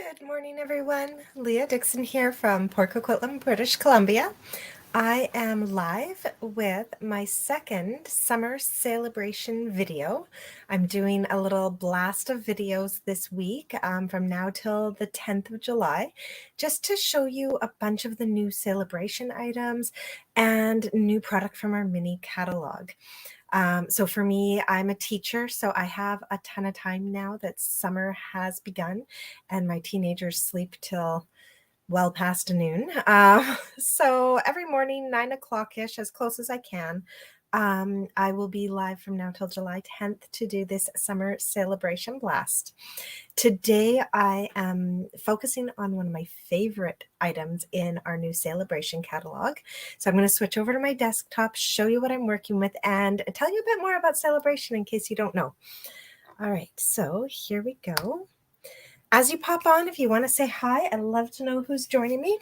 Good morning, everyone. Leah Dixon here from Port Coquitlam, British Columbia. I am live with my second Summer Sale-a-bration video. I'm doing a little blast of videos this week from now till the 10th of July, just to show you a bunch of the new Sale-a-bration items and new product from our mini catalog. So for me, I'm a teacher, so I have a ton of time now that summer has begun and my teenagers sleep till well past noon. So every morning, 9 o'clock-ish, as close as I can, I will be live from now till July 10th to do this summer Sale-a-bration blast. Today, I am focusing on one of my favorite items in our new Sale-a-bration catalog. So I'm going to switch over to my desktop, show you what I'm working with, and tell you a bit more about Sale-a-bration in case you don't know. All right, so here we go. As you pop on, if you want to say hi, I'd love to know who's joining me.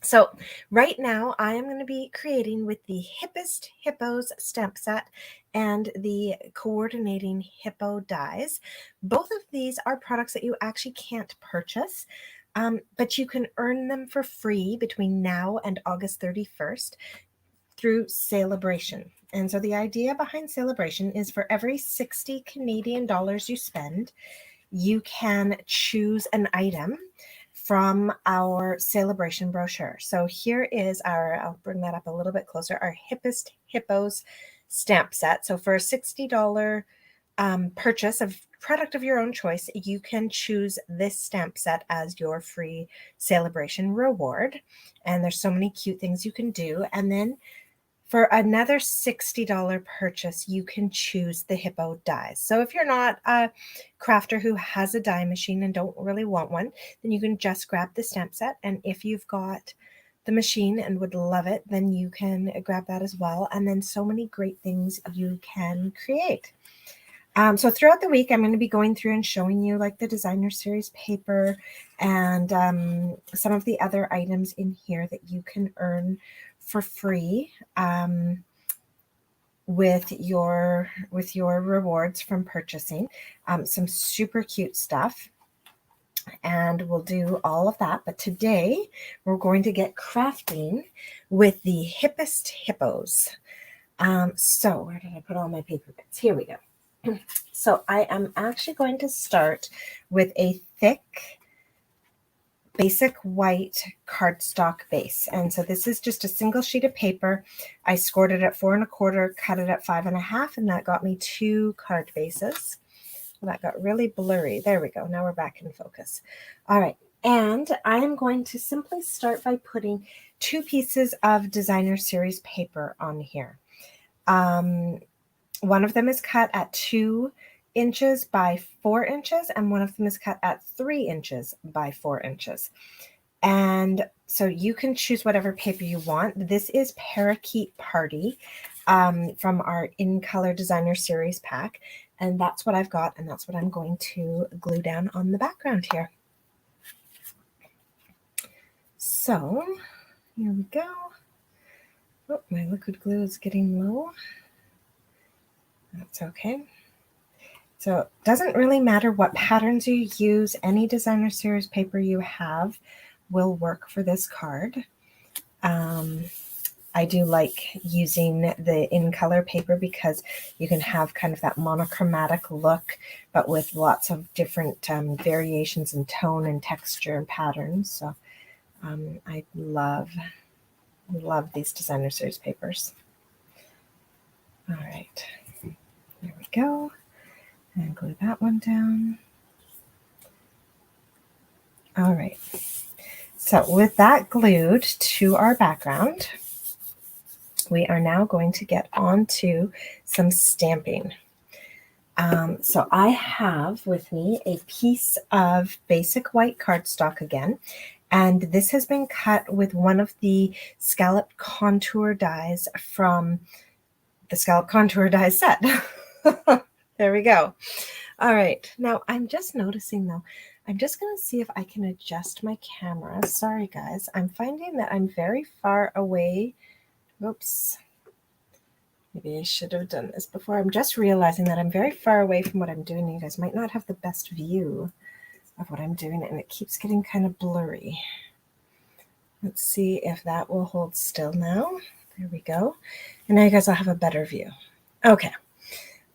So right now I am going to be creating with the Hippest Hippos stamp set and the coordinating Hippo Dies. Both of these are products that you actually can't purchase, but you can earn them for free between now and August 31st through Sale-a-bration. And so the idea behind Sale-a-bration is for every 60 Canadian dollars you spend, you can choose an item from our Sale-a-bration brochure. So here is our, I'll bring that up a little bit closer, our Hippest Hippos stamp set. So for a $60 purchase of product of your own choice, you can choose this stamp set as your free Sale-a-bration reward. And there's so many cute things you can do. And then for another $60 purchase, you can choose the Hippo Dies. So if you're not a crafter who has a die machine and don't really want one, then you can just grab the stamp set. And if you've got the machine and would love it, then you can grab that as well. And then so many great things you can create. So throughout the week, I'm going to be going through and showing you like the designer series paper and some of the other items in here that you can earn for free with your rewards from purchasing. Some super cute stuff. And we'll do all of that. But today we're going to get crafting with the Hippest Hippos. So where did I put all my paper bits? Here we go. So I am actually going to start with a thick basic white cardstock base. And so this is just a single sheet of paper. I scored it at 4 1/4, cut it at 5 1/2, and that got me 2 card bases. Well, that got really blurry. There we go. Now we're back in focus. All right. And I am going to simply start by putting 2 pieces of designer series paper on here. One of them is cut at 2 inches by 4 inches, and one of them is cut at 3 inches by 4 inches. And so you can choose whatever paper you want. This is Parakeet Party from our In Color Designer Series pack. And that's what I've got, and that's what I'm going to glue down on the background here. So here we go. Oh, my liquid glue is getting low. That's okay. So it doesn't really matter what patterns you use. Any designer series paper you have will work for this card. I do like using the In Color paper because you can have kind of that monochromatic look, but with lots of different variations in tone and texture and patterns. So I love these designer series papers. All right, there we go. And glue that one down. All right. So with that glued to our background, we are now going to get onto some stamping. So I have with me a piece of basic white cardstock again, and this has been cut with one of the scallop contour dies from the Scallop Contour Die set. There we go. All right. Now I'm just noticing though, I'm just going to see if I can adjust my camera. Sorry guys, I'm finding that I'm very far away. Oops. Maybe I should have done this before. I'm just realizing that I'm very far away from what I'm doing. You guys might not have the best view of what I'm doing, and it keeps getting kind of blurry. Let's see if that will hold still now. There we go. And now you guys will have a better view. Okay,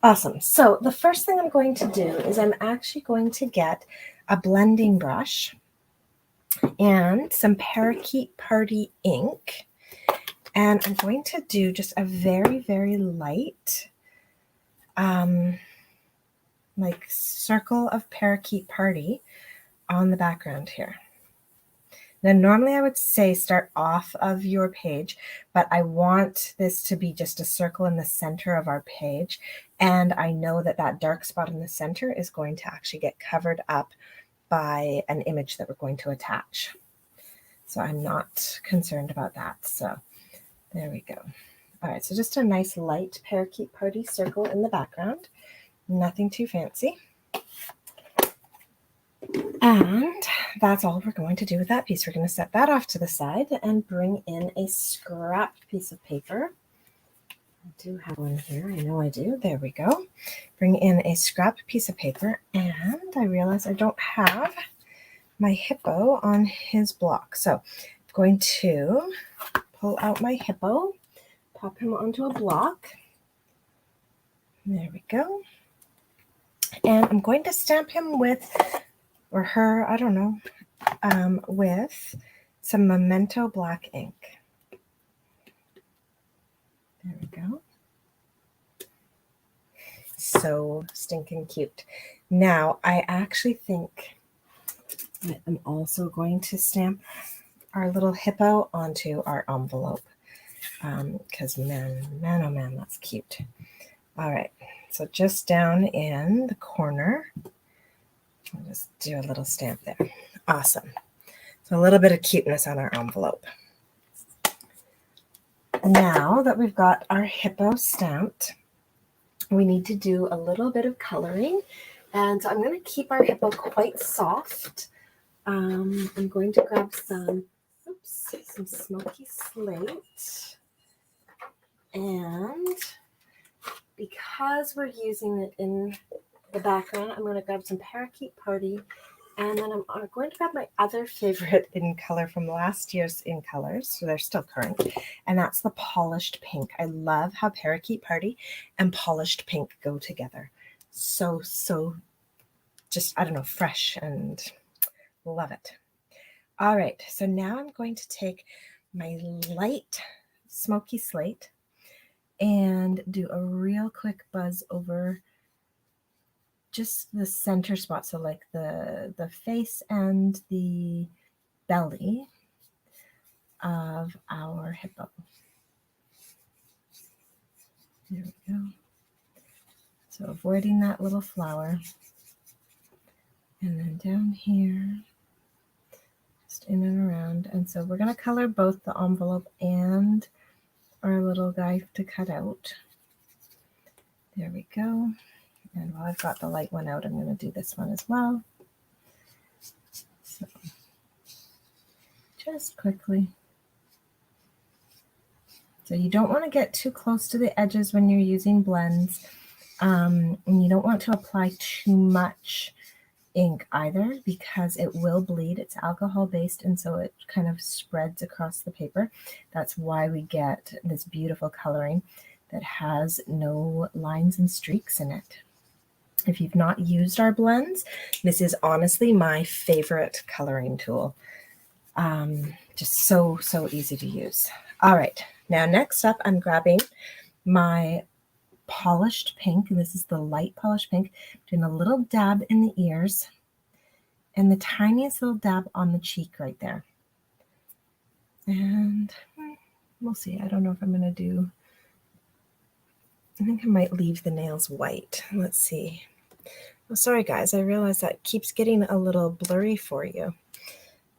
awesome. So the first thing I'm going to do is I'm actually going to get a blending brush and some Parakeet Party ink. And I'm going to do just a very, very light like circle of Parakeet Party on the background here. Now, normally I would say start off of your page, but I want this to be just a circle in the center of our page. And I know that that dark spot in the center is going to actually get covered up by an image that we're going to attach. So I'm not concerned about that. So there we go. All right, so just a nice light Parakeet Party circle in the background. Nothing too fancy. And that's all we're going to do with that piece. We're going to set that off to the side and bring in a scrap piece of paper. I do have one here. I know I do. There we go. Bring in a scrap piece of paper. And I realize I don't have my hippo on his block. So I'm going to pull out my hippo, pop him onto a block. There we go. And I'm going to stamp him with, or her, I don't know, with some Memento black ink. There we go. So stinking cute. Now, I actually think that I'm also going to stamp our little hippo onto our envelope. Because man, oh man, that's cute. All right, so just down in the corner, I'll just do a little stamp there. Awesome. So a little bit of cuteness on our envelope. Now that we've got our hippo stamped, we need to do a little bit of coloring. And so I'm going to keep our hippo quite soft. I'm going to grab some smoky slate. And because we're using it in the background, I'm going to grab some Parakeet Party, and then I'm going to grab my other favorite in color from last year's in colors, so they're still current, and that's the polished pink. I love how Parakeet Party and polished pink go together. So just, I don't know, fresh, and love it. All right, so now I'm going to take my light smoky slate and do a real quick buzz over just the center spot, so like the face and the belly of our hippo. There we go. So avoiding that little flower. And then down here, just in and around. And so we're going to color both the envelope and our little guy to cut out. There we go. And while I've got the light one out, I'm going to do this one as well. So just quickly. So you don't want to get too close to the edges when you're using blends. And you don't want to apply too much ink either, because it will bleed. It's alcohol based, and so it kind of spreads across the paper. That's why we get this beautiful coloring that has no lines and streaks in it. If you've not used our blends, this is honestly my favorite coloring tool. Just so easy to use. All right, now next up, I'm grabbing my polished pink, and this is the light polished pink, doing a little dab in the ears and the tiniest little dab on the cheek right there. And we'll see. I don't know if I'm going to do, I think I might leave the nails white. Let's see. Oh, sorry guys, I realize that keeps getting a little blurry for you.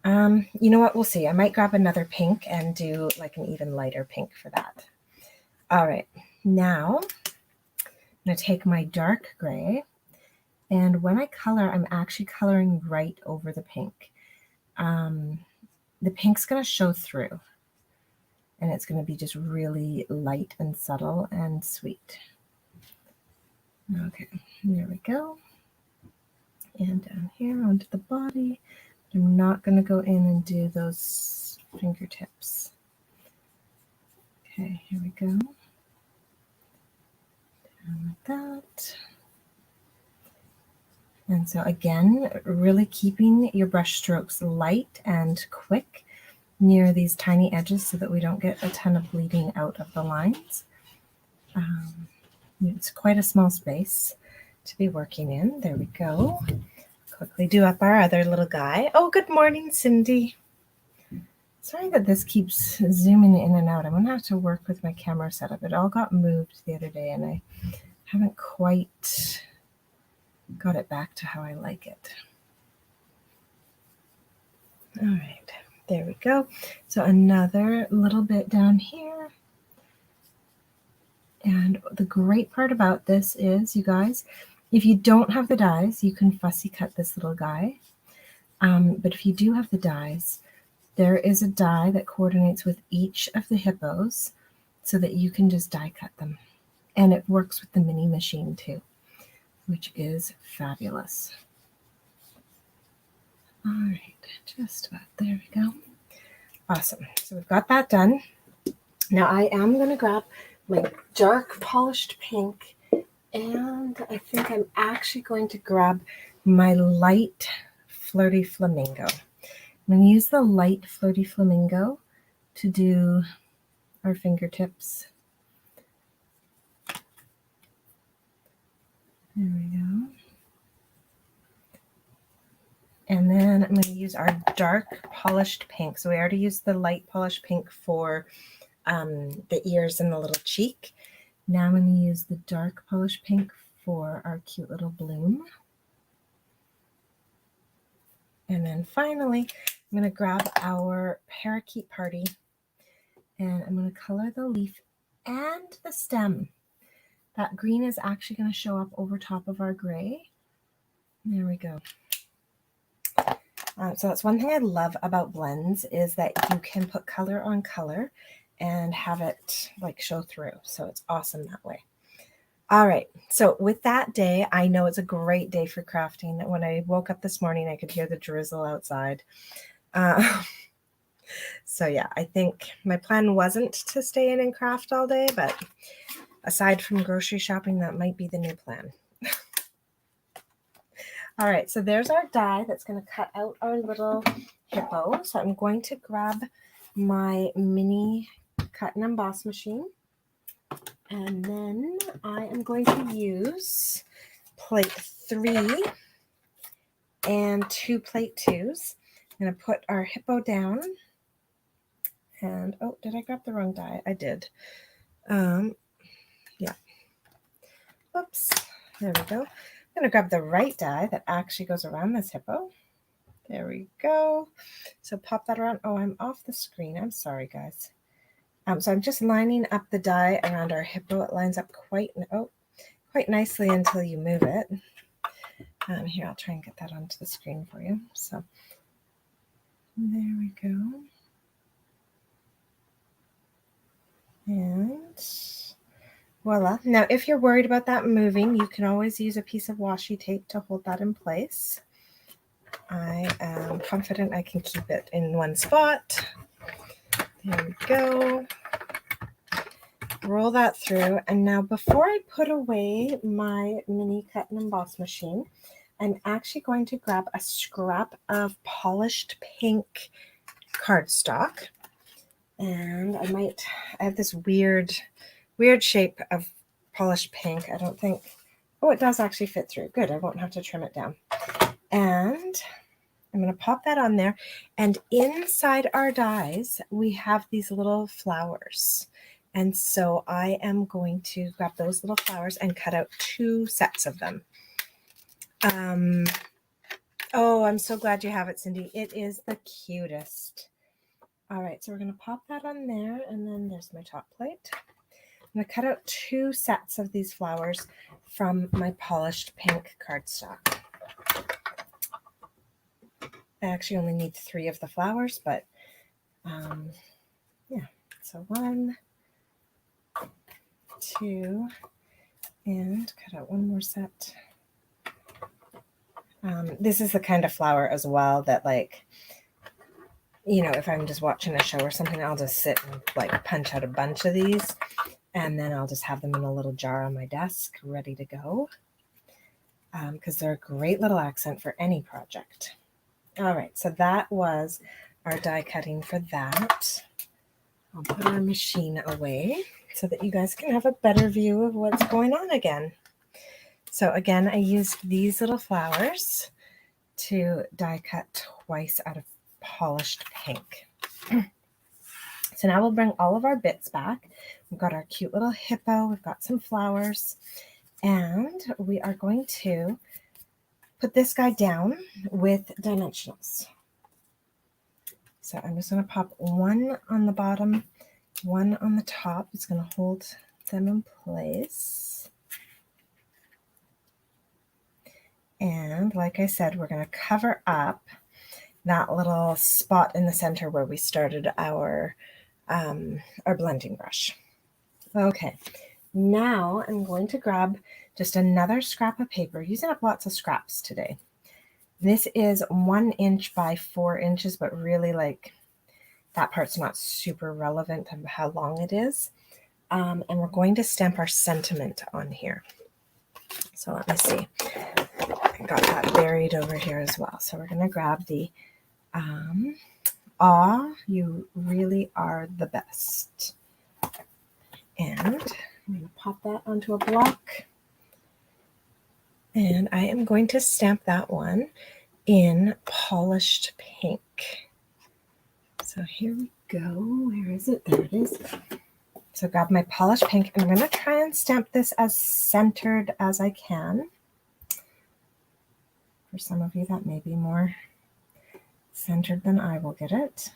You know what? We'll see. I might grab another pink and do like an even lighter pink for that. All right, now I'm going to take my dark gray, and when I color, I'm actually coloring right over the pink. The pink's going to show through, and it's going to be just really light and subtle and sweet. Okay, there we go. and down here onto the body. I'm not going to go in and do those fingertips. Okay, here we go. Down like that. And so again, really keeping your brush strokes light and quick near these tiny edges so that we don't get a ton of bleeding out of the lines. It's quite a small space to be working in. There we go. Quickly do up our other little guy. Oh, good morning, Cindy. Sorry that this keeps zooming in and out. I'm going to have to work with my camera setup. It all got moved the other day and I haven't quite got it back to how I like it. All right, there we go. So another little bit down here. And the great part about this is, you guys, if you don't have the dies, you can fussy cut this little guy. But if you do have the dies, there is a die that coordinates with each of the hippos so that you can just die cut them. And it works with the mini machine too, which is fabulous. All right, just about there we go. Awesome. So we've got that done. Now I am going to grab my dark polished pink, and I think I'm actually going to grab my light flirty flamingo. I'm going to use the light flirty flamingo to do our fingertips. There we go. And then I'm going to use our dark polished pink. So we already used the light polished pink for the ears and the little cheek. Now I'm going to use the dark polished pink for our cute little bloom. And then finally, I'm going to grab our parakeet party and I'm going to color the leaf and the stem. That green is actually going to show up over top of our gray. There we go. So that's one thing I love about blends is that you can put color on color and have it like show through. So it's awesome that way. All right. So with that day, I know it's a great day for crafting. When I woke up this morning, I could hear the drizzle outside. So yeah, I think my plan wasn't to stay in and craft all day, but aside from grocery shopping, that might be the new plan. All right, so there's our die that's going to cut out our little hippo. So I'm going to grab my mini cut and emboss machine. And then I am going to use plate 3 and 2 plate 2s. I'm going to put our hippo down. And, oh, did I grab the wrong die? I did. Yeah. Oops. There we go. I'm going to grab the right die that actually goes around this hippo. There we go. So pop that around. Oh, I'm off the screen. I'm sorry, guys. So I'm just lining up the die around our hippo. It lines up quite nicely until you move it. Here, I'll try and get that onto the screen for you. So there we go. And voila. Now, if you're worried about that moving, you can always use a piece of washi tape to hold that in place. I am confident I can keep it in one spot. There we go. Roll that through. And now before I put away my mini cut and emboss machine, I'm actually going to grab a scrap of polished pink cardstock. And I have this weird shape of polished pink. I don't think, oh, it does actually fit through. Good, I won't have to trim it down. And I'm going to pop that on there. And inside our dies, we have these little flowers. And so I am going to grab those little flowers and cut out 2 sets of them. Oh, I'm so glad you have it, Cindy. It is the cutest. All right, so we're going to pop that on there, and then there's my top plate. I'm going to cut out 2 sets of these flowers from my polished pink cardstock. I actually only need 3 of the flowers, but yeah. So 1, 2, and cut out 1 more set. This is the kind of flower as well that, like, you know, if I'm just watching a show or something, I'll just sit and like punch out a bunch of these, and then I'll just have them in a little jar on my desk ready to go, because they're a great little accent for any project. All right, so that was our die cutting for that. I'll put our machine away so that you guys can have a better view of what's going on again. So again, I used these little flowers to die cut twice out of polished pink. So now we'll bring all of our bits back. We've got our cute little hippo, we've got some flowers, and we are going to put this guy down with dimensionals. So I'm just going to pop one on the bottom, one on the top. It's going to hold them in place. And like I said, we're going to cover up that little spot in the center where we started our blending brush. Okay, now I'm going to grab just another scrap of paper, using up lots of scraps today. This is 1 inch by 4 inches, but really, like, that part's not super relevant to how long it is. And we're going to stamp our sentiment on here. So let me see. I got that buried over here as well. So we're going to grab the Aw, you really are the best. And I'm going to pop that onto a block. And I am going to stamp that one in polished pink. So here we go. Where is it? There it is. So grab my polished pink, and I'm going to try and stamp this as centered as I can. For some of you, that may be more centered than I will get it.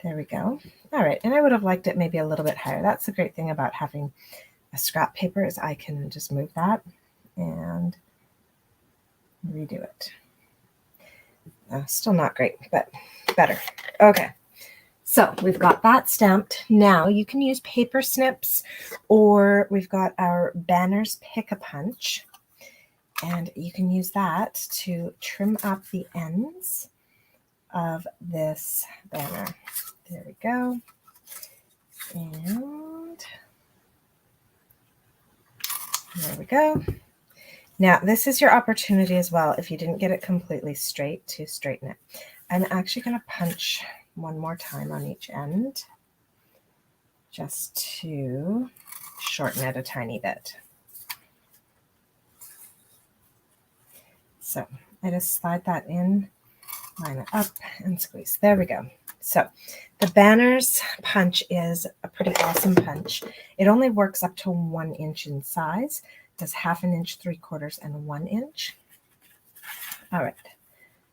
There we go. All right, and I would have liked it maybe a little bit higher. That's the great thing about having a scrap paper, is I can just move that and redo it. Still not great, but better. Okay, so we've got that stamped. Now you can use paper snips, or we've got our Banners Pick-a-Punch, and you can use that to trim up the ends of this banner. There we go. And there we go. Now, this is your opportunity as well, if you didn't get it completely straight, to straighten it. I'm actually going to punch one more time on each end, just to shorten it a tiny bit. So I just slide that in, line it up, and squeeze. There we go. So the Banners punch is a pretty awesome punch. It only works up to 1 inch in size. Does 1/2 inch, 3/4, and 1 inch. All right.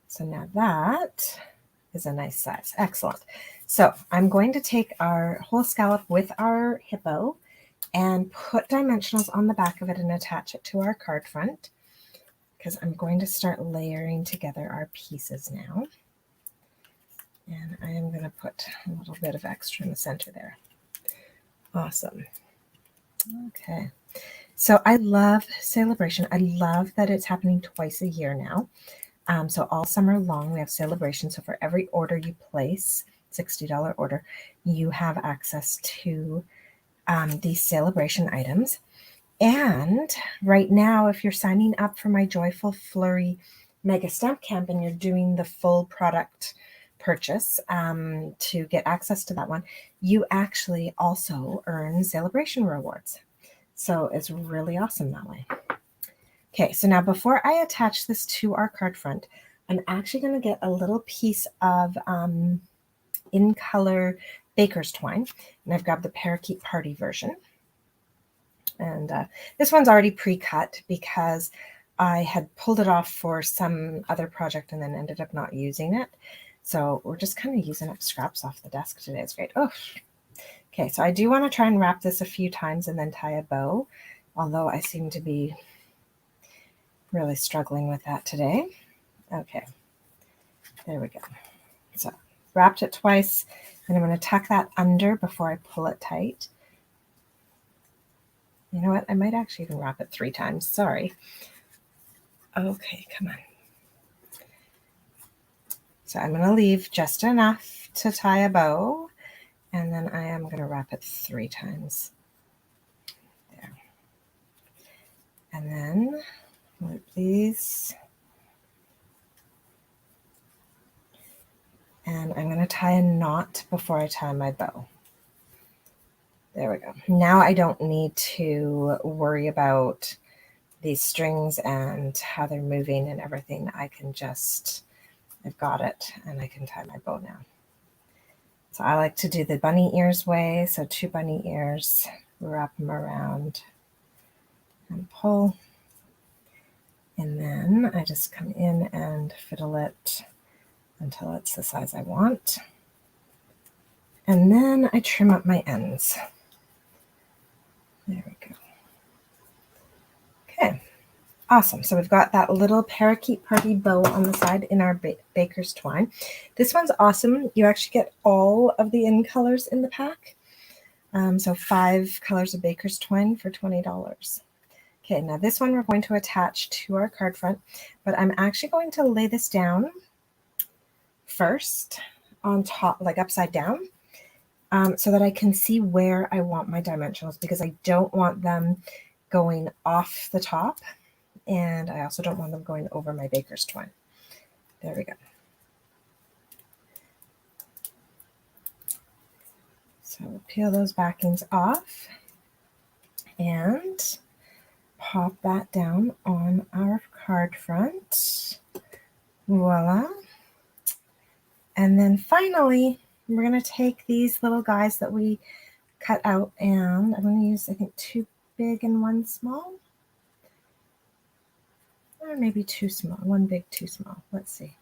So now that is a nice size. Excellent. So I'm going to take our whole scallop with our hippo and put dimensionals on the back of it and attach it to our card front, because I'm going to start layering together our pieces now. And I am going to put a little bit of extra in the center there. Awesome. Okay. So I love Sale-a-bration. I love that it's happening twice a year now. So all summer long, we have Sale-a-bration. So for every order you place, $60 order, you have access to these Sale-a-bration items. And right now, if you're signing up for my Joyful Flurry Mega Stamp Camp and you're doing the full product purchase to get access to that one, you actually also earn Sale-a-bration rewards. So it's really awesome that way. Okay, so now before I attach this to our card front, I'm actually going to get a little piece of in color baker's twine, and I've grabbed the Parakeet Party version. And this one's already pre-cut because I had pulled it off for some other project and then ended up not using it. So we're just kind of using up scraps off the desk today. It's great. Oh, okay. So I do want to try and wrap this a few times and then tie a bow, although I seem to be really struggling with that today. Okay, there we go. So wrapped it twice, and I'm going to tuck that under before I pull it tight. You know what? I might actually even wrap it 3 times. Sorry. Okay, come on. So I'm going to leave just enough to tie a bow, and then I am going to wrap it 3 times. There. And then loop these. And I'm going to tie a knot before I tie my bow. There we go. Now I don't need to worry about these strings and how they're moving and everything. I can just, I've got it, and I can tie my bow now. So I like to do the bunny ears way. So 2 bunny ears, wrap them around and pull. And then I just come in and fiddle it until it's the size I want. And then I trim up my ends. There we go. Okay, awesome. So we've got that little parakeet party bow on the side in our baker's twine. This one's awesome. You actually get all of the in colors in the pack. So 5 colors of baker's twine for $20. Okay, now this one we're going to attach to our card front, but I'm actually going to lay this down first on top, like upside down, so that I can see where I want my dimensionals, because I don't want them going off the top, and I also don't want them going over my baker's twine. There we go. So we'll peel those backings off and pop that down on our card front. Voila. And then finally, we're going to take these little guys that we cut out, and I'm going to use, I think, 2 big and 1 small. Or maybe 2 small, 1 big, 2 small. Let's see.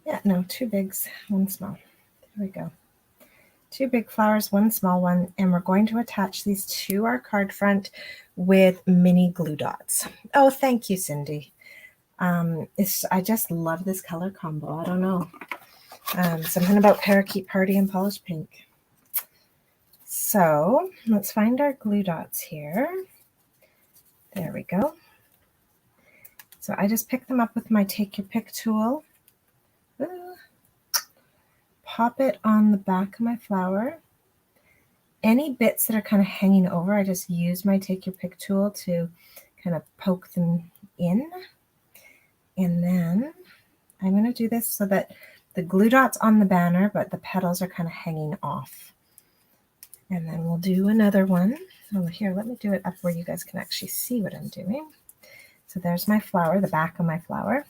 Yeah, no, 2 bigs, 1 small. There we go. 2 big flowers, 1 small one, and we're going to attach these to our card front with mini glue dots. Oh, thank you, Cindy. I just love this color combo. I don't know. Something about parakeet party and polished pink. So let's find our glue dots here. There we go. So I just pick them up with my take your pick tool. Pop it on the back of my flower. Any bits that are kind of hanging over, I just use my take your pick tool to kind of poke them in. And then I'm going to do this so that the glue dot's on the banner, but the petals are kind of hanging off. And then we'll do another one. Oh, here, let me do it up where you guys can actually see what I'm doing. So there's my flower, the back of my flower.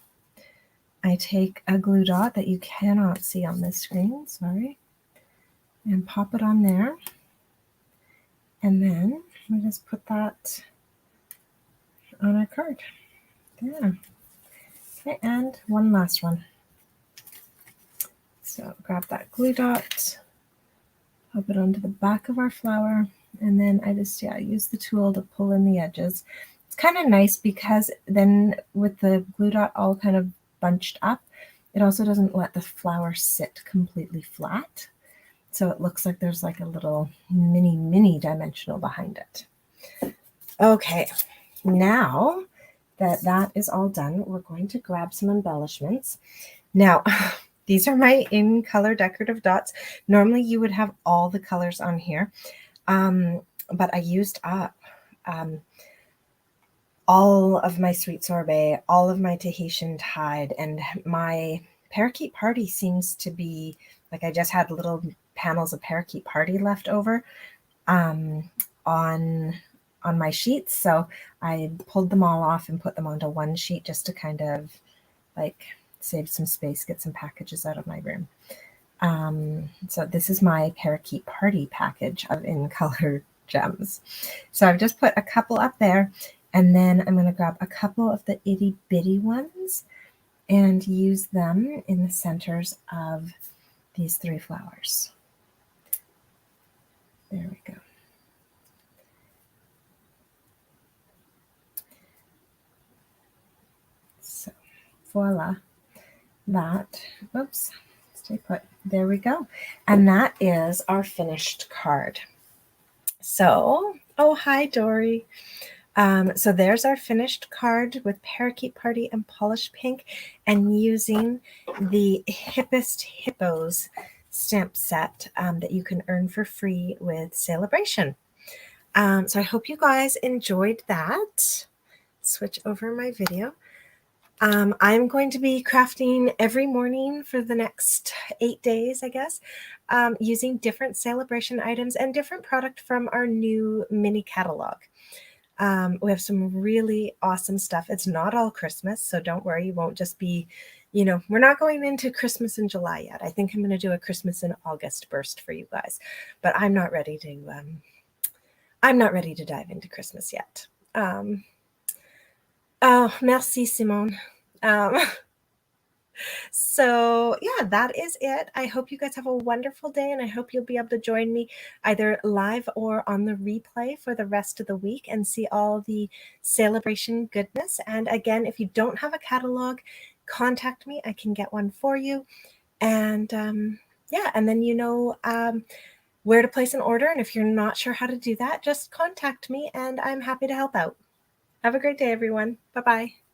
I take a glue dot that you cannot see on this screen, sorry, and pop it on there. And then we just put that on our card. There. Okay, and one last one. So grab that glue dot, pop it onto the back of our flower, and then I just, use the tool to pull in the edges. It's kind of nice because then with the glue dot all kind of bunched up, it also doesn't let the flower sit completely flat. So it looks like there's like a little mini dimensional behind it. Okay, now that that is all done, we're going to grab some embellishments. Now, these are my in color decorative dots. Normally you would have all the colors on here, but I used up all of my sweet sorbet, all of my Tahitian tide, and my parakeet party seems to be like I just had little panels of parakeet party left over on my sheets. So I pulled them all off and put them onto one sheet just to kind of like save some space, get some packages out of my room. So this is my parakeet party package of in color gems. So I've just put a couple up there, and then I'm going to grab a couple of the itty bitty ones and use them in the centers of these 3 flowers. There we go. So voila, that, oops, stay put. There we go. And that is our finished card. So, oh, hi, Dory. So there's our finished card with Parakeet Party and Polish Pink, and using the Hippest Hippos stamp set that you can earn for free with Sale-a-bration. So I hope you guys enjoyed that. Switch over my video. I'm going to be crafting every morning for the next 8 days, I guess, using different Sale-a-bration items and different product from our new mini catalog. We have some really awesome stuff. It's not all Christmas, so don't worry. You won't just be, we're not going into Christmas in July yet. I think I'm going to do a Christmas in August burst for you guys, but I'm not ready to dive into Christmas yet. Oh, merci, Simone. So yeah, that is it. I hope you guys have a wonderful day, and I hope you'll be able to join me either live or on the replay for the rest of the week and see all the Sale-a-bration goodness. And again, if you don't have a catalog, contact me. I can get one for you. And yeah, and then where to place an order. And if you're not sure how to do that, just contact me and I'm happy to help out. Have a great day, everyone. Bye-bye.